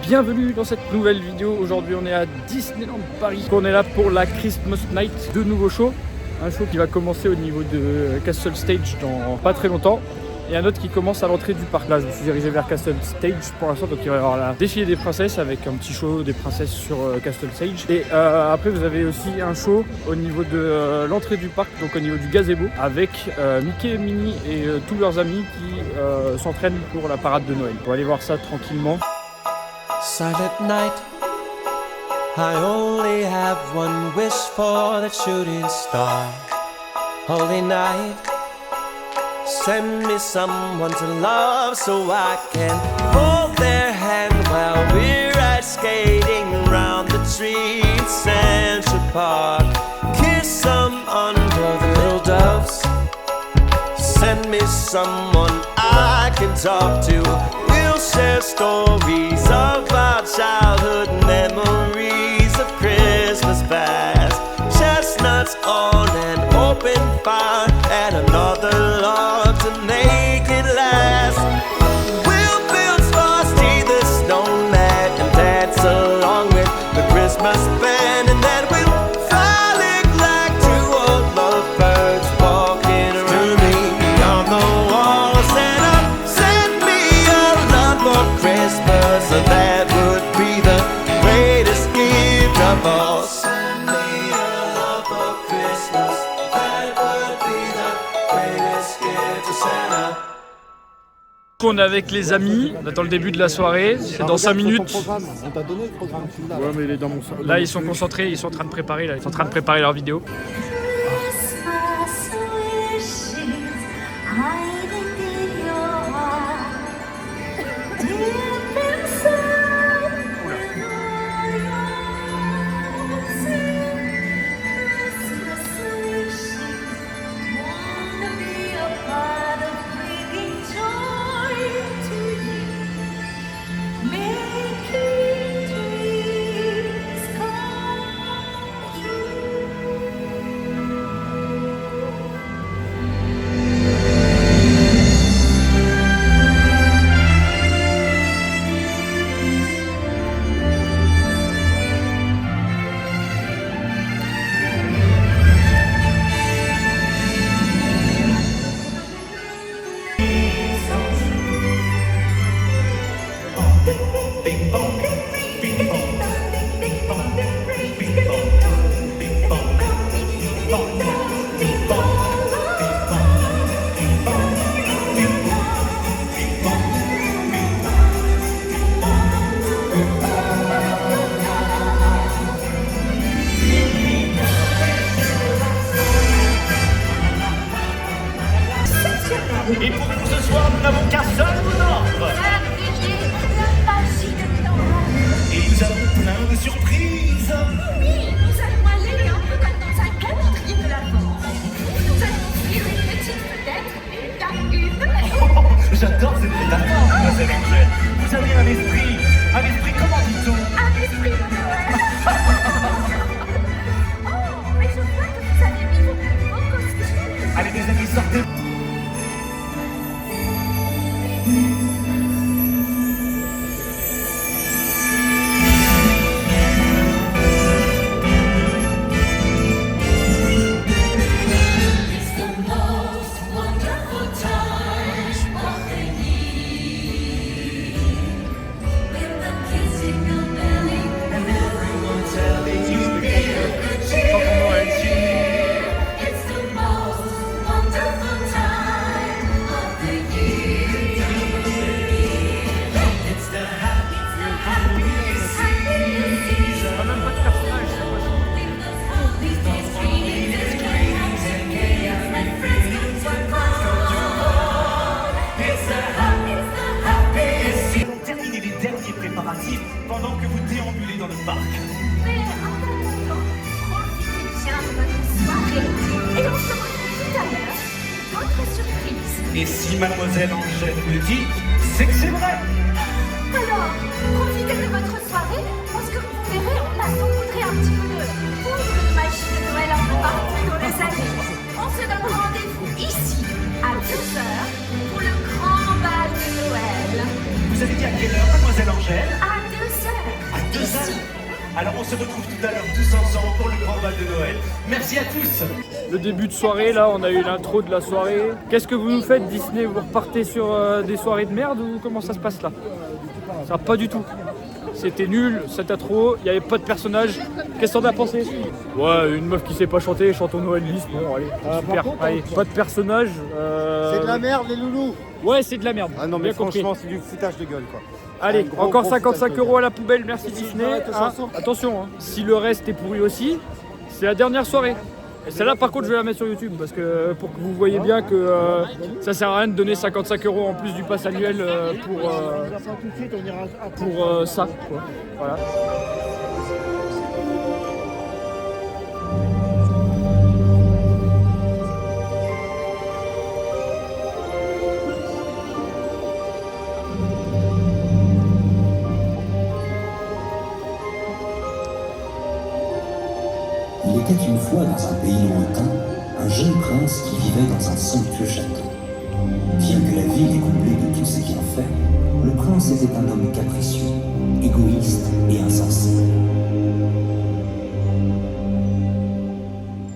bienvenue dans cette nouvelle vidéo. Aujourd'hui on est à Disneyland Paris. On est là pour la Christmas Night, deux nouveaux shows. Un show qui va commencer au niveau de Castle Stage dans pas très longtemps. Et un autre qui commence à l'entrée du parc. Là je me suis dirigé vers Castle Stage pour l'instant, donc il va y avoir la défilé des princesses avec un petit show des princesses sur Castle Stage. Et après vous avez aussi un show au niveau de l'entrée du parc, donc au niveau du gazebo, avec Mickey et Minnie et tous leurs amis qui s'entraînent pour la parade de Noël. On va aller voir ça tranquillement. Silent night, I only have one wish for that shooting star. Holy night, send me someone to love so I can hold their hand while we're ice skating around the tree in Central Park. Kiss them under the little doves. Send me someone I can talk to. We'll share stories of our childhood memories of Christmas past. Chestnuts on an open fire and another log to make it last. We'll build Frosty the Snowman and dance along with the Christmas band, and then we'll fly like two old lovebirds walking around me on the wall. Santa, send me your love for Christmas, so that would be the greatest gift of all. Send me your love for Christmas, that would be the greatest gift of Santa. On est avec les amis, on attend le début de la soirée, c'est dans 5 minutes. On t'a donné le programme, tu l'as. Ouais, mais il est dans mon sac. Là ils sont concentrés, ils sont en train de préparer, ils sont en train de préparer leur vidéo. Christmas wishes hiding in your heart. Deep inside with all your Christmas wishes. Wanna be a part of bringing joy to you. Making dreams come true. Et pour vous ce soir, nous n'avons qu'un seul mot d'ordre. Et nous avons plein de surprises. Oui, nous allons aller un peu comme dans un calendrier de l'Avent. Nous allons ouvrir une petite fenêtre, J'adore cette métaphore, mademoiselle Angèle. Vous avez un esprit, comment dit-on? un esprit de Noël. Oh, mais je vois que vous avez mis vos plus beaux costumes. Allez les amis, sortez. It's the most wonderful time of the year. With the kids jingle belling and everyone telling you be of good cheer. It's the most wonderful time of the year. It's the happiest season. With those holidays, dreams and chaos, my friends come to call. It's the happiest season. Nous allons terminer les derniers préparatifs pendant que vous déambulez dans le parc. Mais en attendant, profitez bien de votre soirée et on se retrouve tout à l'heure pour d'autres surprises. Et si mademoiselle Angèle vous le dit, c'est que c'est vrai. Alors, profitez de votre soirée parce que vous verrez, on a saupoudré un petit peu de poudre de magie de Noël un peu partout dans les allées. On se donne rendez-vous ici à 12h pour le grand bal de Noël. Vous avez dit à quelle heure, mademoiselle Angèle? À 2h Alors on se retrouve tout à l'heure tous ensemble pour le grand bal de Noël. Merci à tous. Le début de soirée, là, on a eu l'intro de la soirée. Qu'est-ce que vous nous faites, Disney? Vous repartez sur des soirées de merde ou comment ça se passe là? Ça, pas du tout. C'était nul, c'était trop, il n'y avait pas de personnage. Qu'est-ce que t'en as pensé? Ouais, une meuf qui sait pas chanter, chantons Noël lisse. Bon, allez, super. Allez, pas de personnage. C'est de la merde, les loulous. Ouais, c'est de la merde. Ah non, mais Bien compris. franchement, c'est du foutage de gueule, quoi. Allez, Un gros, encore gros 55 foutage de € à la poubelle, merci Disney. Hein. Attention, hein. Si le reste est pourri aussi, c'est la dernière soirée. Et celle-là, par contre, je vais la mettre sur YouTube parce que pour que vous voyez bien que ça sert à rien de donner 55 € en plus du pass annuel pour ça. Quoi. Voilà. Il était une fois dans un pays lointain, un jeune prince qui vivait dans un somptueux château. Bien que la ville ait comblé de tous ses bienfaits, le prince était un homme capricieux, égoïste et insensé.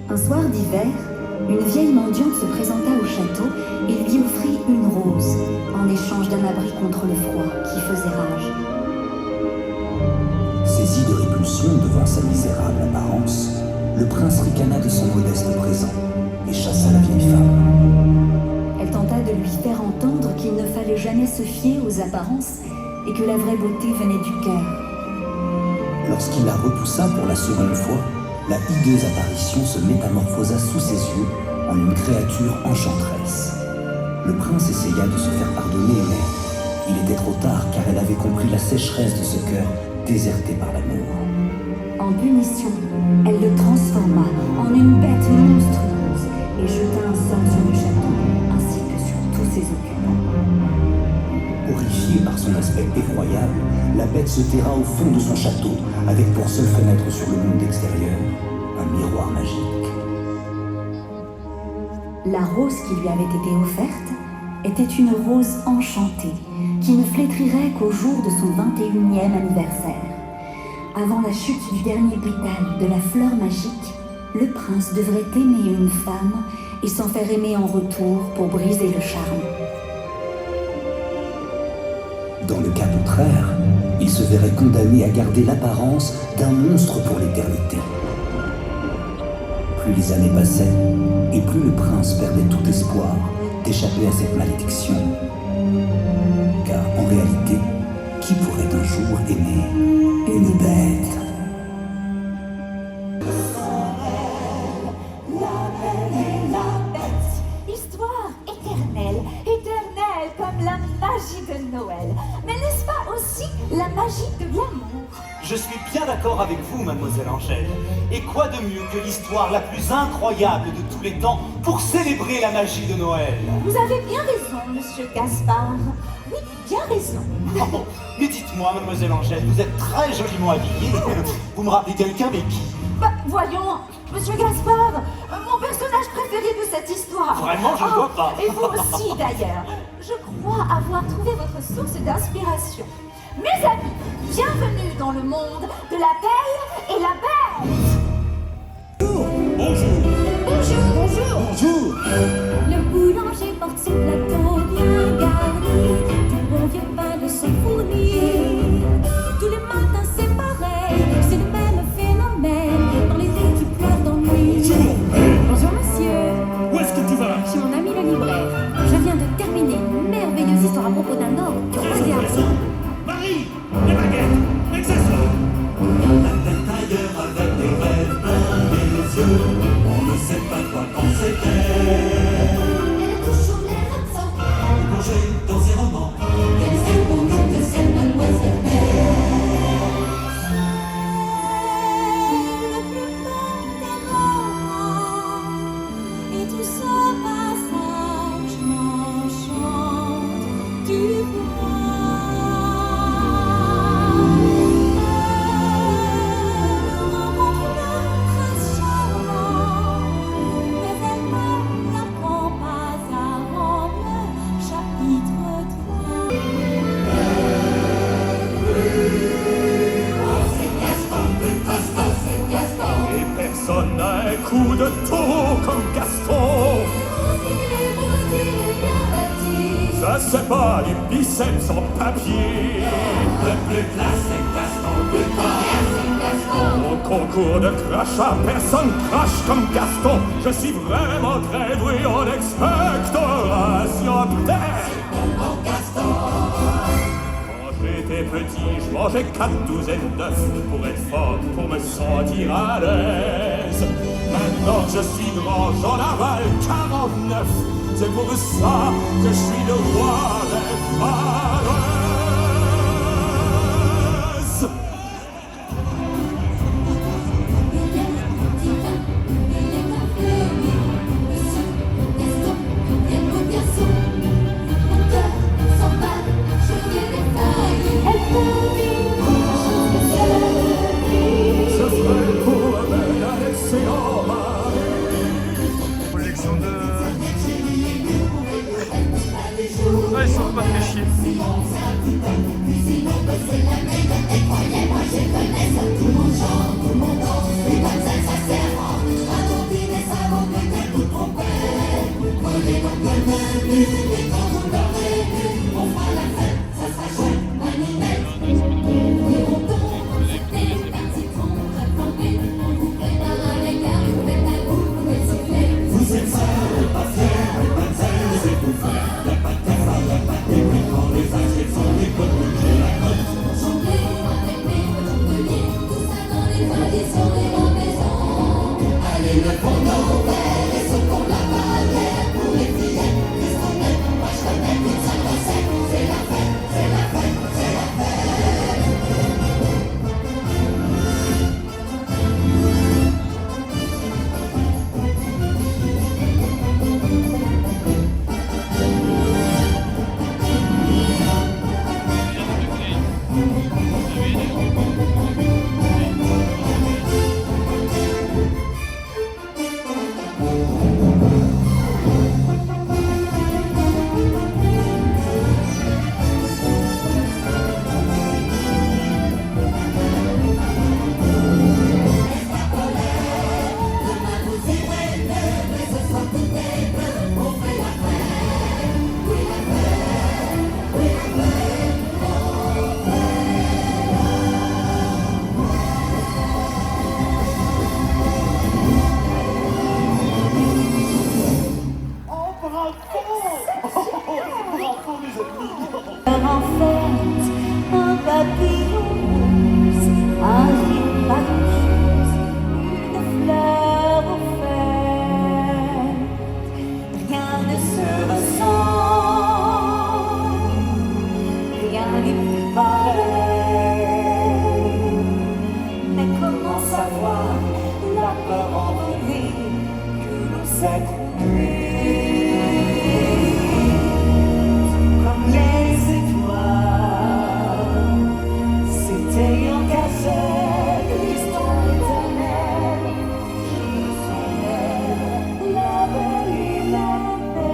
Un soir d'hiver, une vieille mendiante se présenta au château et lui offrit une rose en échange d'un abri contre le froid qui faisait rage. Saisi de répulsion devant sa misérable apparence, le prince ricana de son modeste présent et chassa la vieille femme. Elle tenta de lui faire entendre qu'il ne fallait jamais se fier aux apparences et que la vraie beauté venait du cœur. Lorsqu'il la repoussa pour la seconde fois, la hideuse apparition se métamorphosa sous ses yeux en une créature enchanteresse. Le prince essaya de se faire pardonner, mais il était trop tard car elle avait compris la sécheresse de ce cœur déserté par l'amour. En punition, elle le transforma en une bête monstrueuse et jeta un sort sur le château ainsi que sur tous ses occupants. Horrifiée par son aspect effroyable, la bête se terra au fond de son château, avec pour seule fenêtre sur le monde extérieur un miroir magique. La rose qui lui avait été offerte était une rose enchantée qui ne flétrirait qu'au jour de son 21e anniversaire. Avant la chute du dernier pétale de la fleur magique, le prince devrait aimer une femme et s'en faire aimer en retour pour briser le charme. Dans le cas contraire, il se verrait condamné à garder l'apparence d'un monstre pour l'éternité. Plus les années passaient, et plus le prince perdait tout espoir d'échapper à cette malédiction. Car en réalité, qui pourrait un jour aimer une bête? Histoire éternelle, éternelle comme la magie de Noël. Mais n'est-ce pas aussi la magie de l'amour? Je suis bien d'accord avec vous, mademoiselle Angèle. Et quoi de mieux que l'histoire la plus incroyable de tous les temps pour célébrer la magie de Noël? Vous avez bien raison, monsieur Gaspard. Oui, bien raison. Oh, mais dites-moi, mademoiselle Angèle, vous êtes très joliment habillée. Vous me rappelez quelqu'un, mais qui? Bah, voyons, monsieur Gaspard, mon personnage préféré de cette histoire. Vraiment, je ne vois pas. Et vous aussi, d'ailleurs. Je crois avoir trouvé votre source d'inspiration. Mes amis, bienvenue dans le monde de la Belle et la Bête. Bonjour. Le boulanger porte son plateau bien garni, du bon vieux pain de son fournir. Tous les matins c'est pareil, c'est le même phénomène dans les rues qui pleurent d'ennui. Bonjour monsieur. Où est-ce que tu vas? Chez mon ami le libraire. Je viens de terminer une merveilleuse histoire à propos d'un homme qui aurait des harpons. Marie, les baguettes, l'accessoire. La tête ailleurs c'est pas du biceps en papier. Le plus classe, c'est Gaston. Le Au concours de crachat, personne crache comme Gaston. Je suis vraiment très doué en expectoration. mon Gaston. Quand j'étais petit, je mangeais 4 douzaines d'œufs pour être fort, pour me sentir à l'aise. Maintenant que je suis grand, j'en avale 49. C'est pour ça que je suis le roi des falaises. Ce serait pour un excellent mari. Projection de... Ah, ils sont pas fait chier. En fait, un papillon arrive par chose, une fleur offerte. Rien ne se ressent, rien n'est plus pareil. Mais comment savoir la peur envolée que l'on s'est trompé? Comme les étoiles, c'était en cachette l'histoire éternelle. Son aile, la belle et la bête.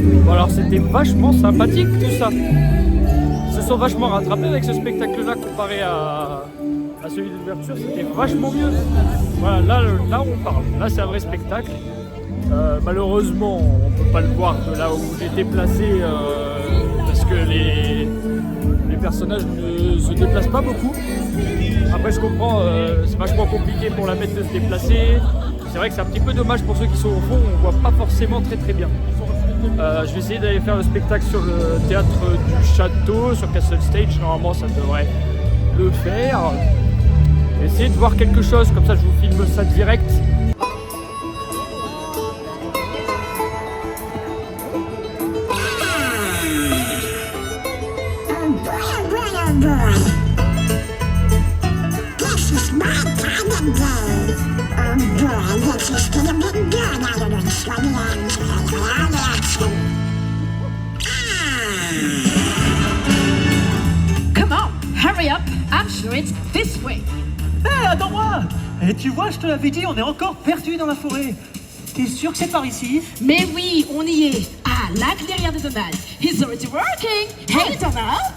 Bon, alors c'était vachement sympathique tout ça. Ils se sont vachement rattrapés avec ce spectacle-là comparé à celui d'ouverture, c'était vachement mieux. Voilà, là on parle, là c'est un vrai spectacle. Malheureusement, on ne peut pas le voir de là où j'étais placé parce que les personnages ne se déplacent pas beaucoup. Après je comprends, c'est vachement compliqué pour la mettre de se déplacer. C'est vrai que c'est un petit peu dommage pour ceux qui sont au fond, on voit pas forcément très bien. Je vais essayer d'aller faire le spectacle sur le théâtre du château, sur Castle Stage, normalement ça devrait le faire. Essayez de voir quelque chose, comme ça je vous filme ça direct. Come on, hurry up. I'm sure it's this way. Hé, attends-moi! Et tu vois, je te l'avais dit, on est encore perdu dans la forêt. T'es sûr que c'est par ici? Mais oui, on y est. Ah, la clairière de Donald. He's already working. Hey, Donald.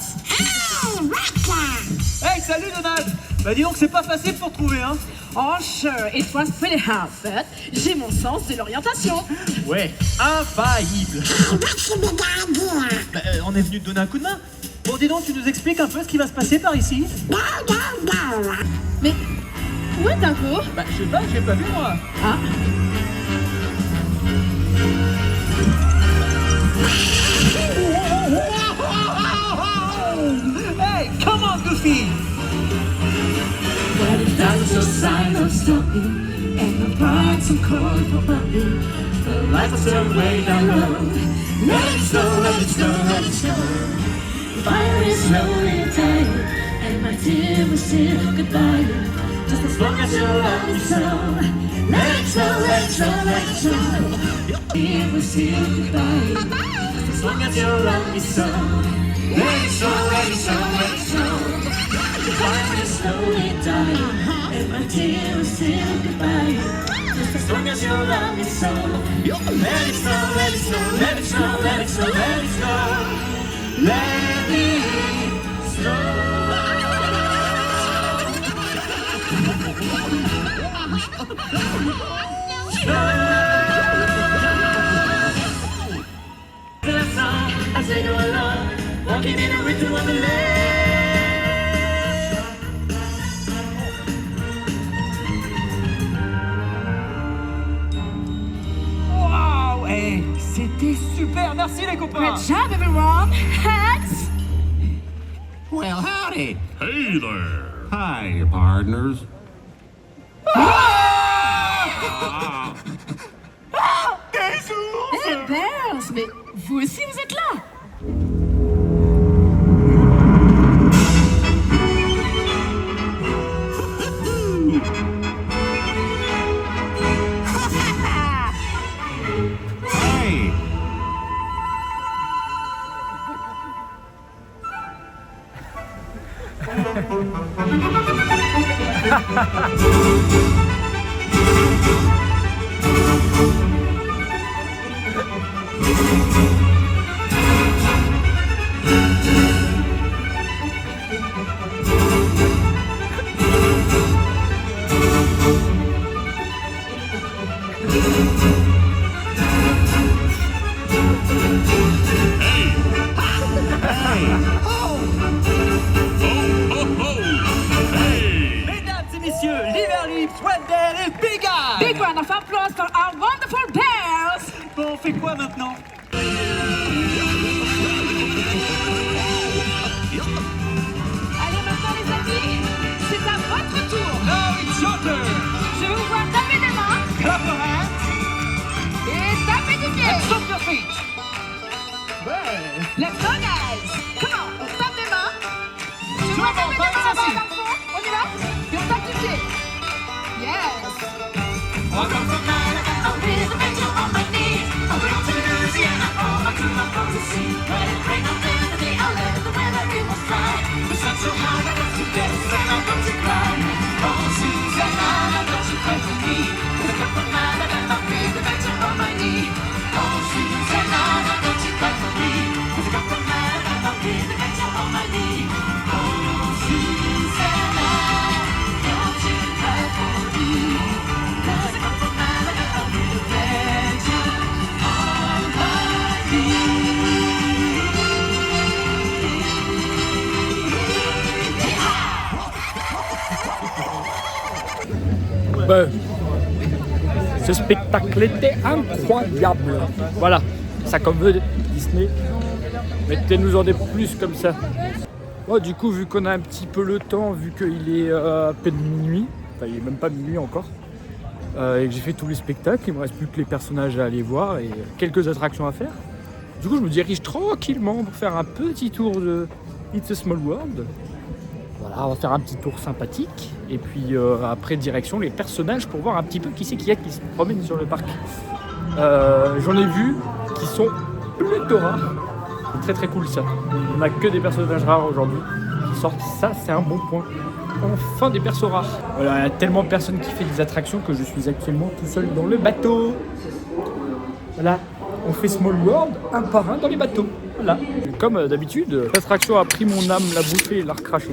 Hey, salut Donald! Bah dis donc, c'est pas facile pour trouver, hein? Oh, sure, it was pretty hard, but j'ai mon sens de l'orientation. Ouais, infaillible. Bah, on est venu te donner un coup de main. Bon, dis donc, tu nous expliques un peu ce qui va se passer par ici? Mais où est Dingo? Bah, je sais pas, j'ai pas vu moi. Ah. Hey, come on, Goofy! But if that's your sign of stopping, and the birds are cold for puppy, the lights are still way down low. Let it snow, let it snow, let it snow. The fire is slowly dying, and my dear will still goodbye. Just as long as you love me so. Let it snow, let it snow, let it snow. Your dear will still goodbye. Just as long as you love me so. Let it snow, let it snow, let it snow. The fire is slowly dying, and my dear will still goodbye. Just as long as you love me so. Let it snow, let it snow, let it snow, let it snow, let it snow. Let it snow. As they go along, walking in a winter wonderland. Waouh, hey, c'était super, merci les copains. Great job, everyone. Hats. Well, howdy. Hey there. Hi, partners. Hey, Bears, mais vous aussi vous êtes là. Hey. Mesdames et messieurs, l'hiver libre, Sweatband et Big Eye. Big round of applause for our wonderful bears. Bon, on fait quoi maintenant? Allez maintenant les amis, c'est à votre tour. Now it's your turn. Je vous vois taper des mains Clap your hands et taper du pied. and stomp your feet. Let's go guys. Come on, on tape des mains. Je Tout vois le monde, taper pas des mains ainsi. là-bas dans le fond. On y va? Et on tape du pied. Yes. Welcome to night, I'll be the angel on my knees. I went to Louisiana, all my true love goes to see. When it rained on Thursday, I left the weather, it was dry. The sun so high, I got to dance and I got to cry. Oh, Susanna, don't you cry for me. 'Cause I come from night, and I'll be the angel on my knee. Oh, Susanna, don't you Bah, ce spectacle était incroyable. Voilà, ça comme veut Disney. Mettez-nous en des plus comme ça. Bon, du coup, vu qu'on a un petit peu le temps, vu qu'il est à peine minuit, enfin il est même pas minuit encore, et que j'ai fait tous les spectacles, il me reste plus que les personnages à aller voir et quelques attractions à faire. Du coup, je me dirige tranquillement pour faire un petit tour de It's a Small World. Voilà, on va faire un petit tour sympathique. Et puis après, direction les personnages pour voir un petit peu qui c'est qu'il y a qui se promène sur le parc. J'en ai vu qui sont plutôt rares. C'est très très cool ça. On n'a que des personnages rares aujourd'hui qui sortent. Ça, c'est un bon point. Enfin des persos rares. Voilà, il y a tellement de personnes qui font des attractions que je suis actuellement tout seul dans le bateau. Voilà. On fait Small World un par un dans les bateaux. Voilà. Comme d'habitude, l'attraction a pris mon âme, l'a bouffée et l'a recraché.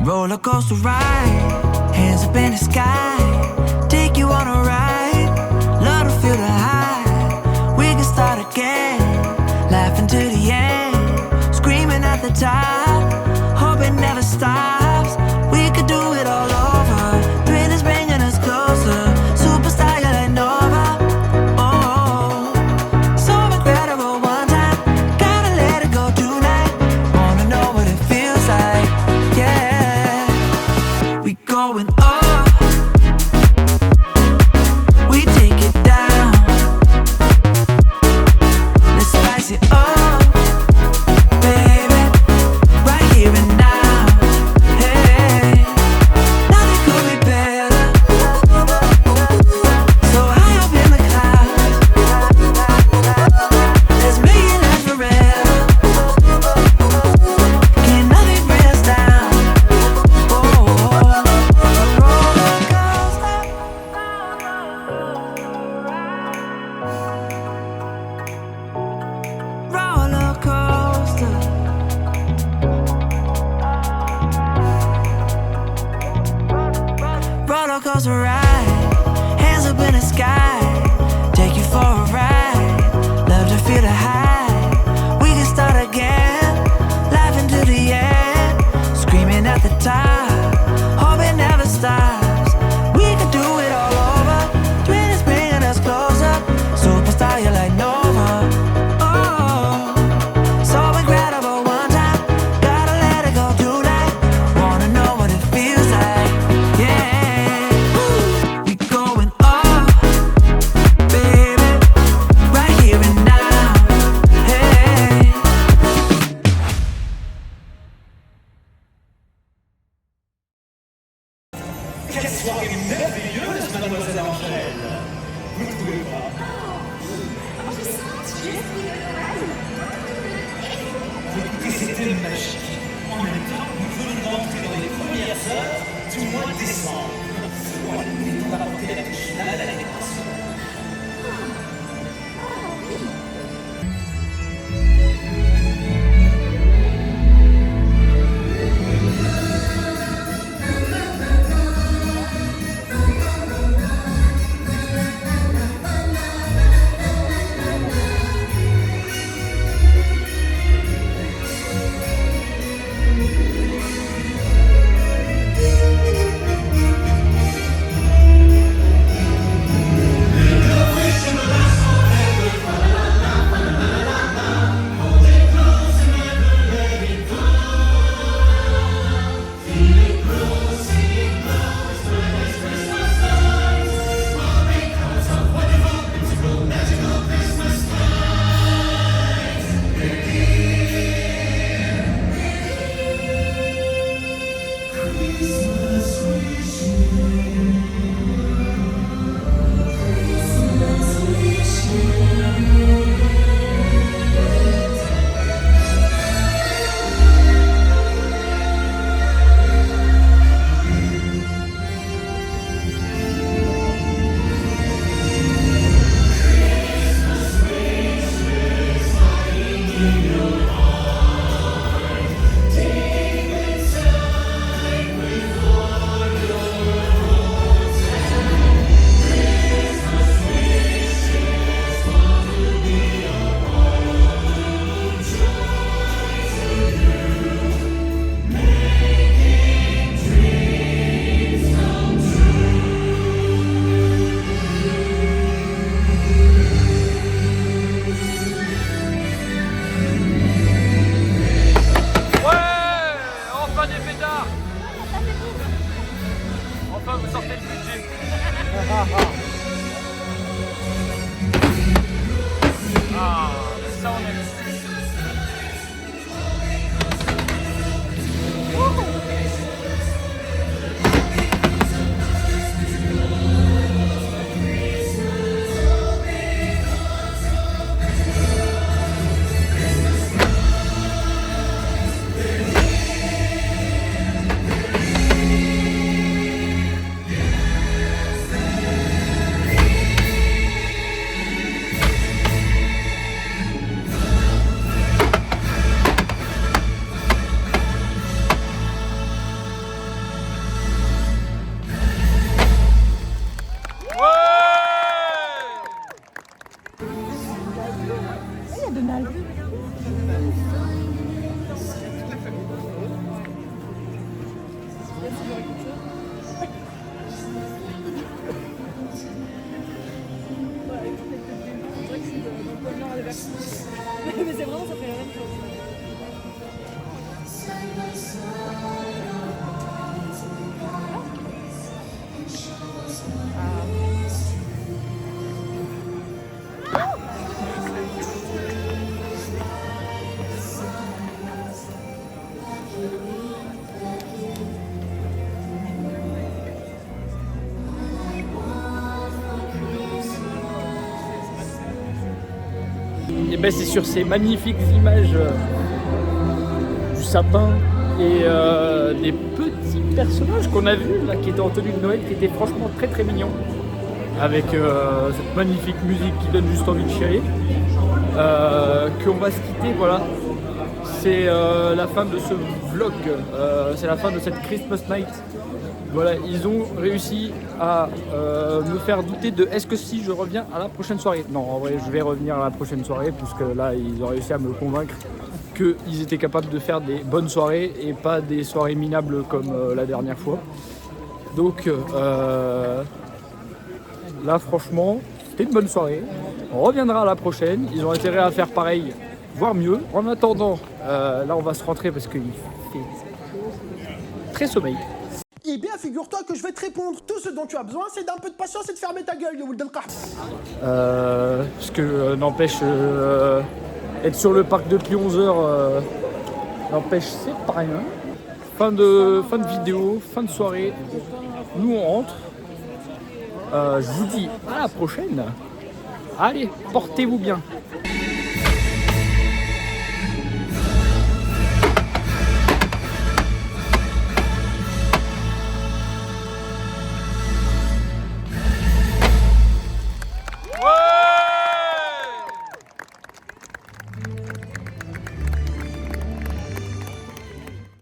Roller coaster ride, hands up in the sky, take you on a ride, love to feel the high. We can start again, laughing to the end, screaming at the top, hope it never stops. We could do it all over, thrill is bringing us closer, superstar you're like Nova. Oh, so incredible one time, gotta let it go tonight, wanna know what it feels like, yeah. We going up, we take it down, let's spice it up, baby, right here and now. Hey, nothing could be better. So high up in the clouds, let's make it last forever. Can nothing bring us down? Roller coaster, roller coaster ride, hands up in the sky, take you for a ride, love to feel the high. We can start again, laughing to the end, screaming at the top, hope it never stops. We can do it all over, twin is bringing us closer, superstar you're like Nova. Oh, so incredible one time, gotta let it go tonight, wanna know what it feels like, yeah. We going up, baby, right here and now, hey. Quelle soirée merveilleuse, mademoiselle Angèle. Vous ne trouvez pas? Écoutez, c'était magique. En même temps, nous venons d'entrer dans les premières heures du mois de décembre. Voilà, on va apporter la touche finale à la décoration. Ah, ça on aime. Mais c'est vraiment, ça fait la même chose. Et ben c'est sur ces magnifiques images du sapin et des petits personnages qu'on a vus là, qui étaient en tenue de Noël, qui étaient franchement très très mignons, avec cette magnifique musique qui donne juste envie de chialer, qu'on va se quitter. Voilà, c'est la fin de ce vlog, c'est la fin de cette Christmas night. Voilà, ils ont réussi à me faire douter de est-ce que si je reviens à la prochaine soirée. Non, en vrai, je vais revenir à la prochaine soirée, puisque là, ils ont réussi à me convaincre qu'ils étaient capables de faire des bonnes soirées et pas des soirées minables comme la dernière fois. Donc là, franchement, c'était une bonne soirée. On reviendra à la prochaine. Ils ont intérêt à faire pareil, voire mieux. En attendant, là, on va se rentrer parce qu'il fait très sommeil. Eh bien, figure-toi que je vais te répondre. Tout ce dont tu as besoin, c'est d'un peu de patience et de fermer ta gueule, Youl Del Qah. Parce que n'empêche, être sur le parc depuis 11h, n'empêche, c'est pas rien. Fin de vidéo, fin de soirée. Nous, on rentre. Je vous dis à la prochaine. Allez, portez-vous bien.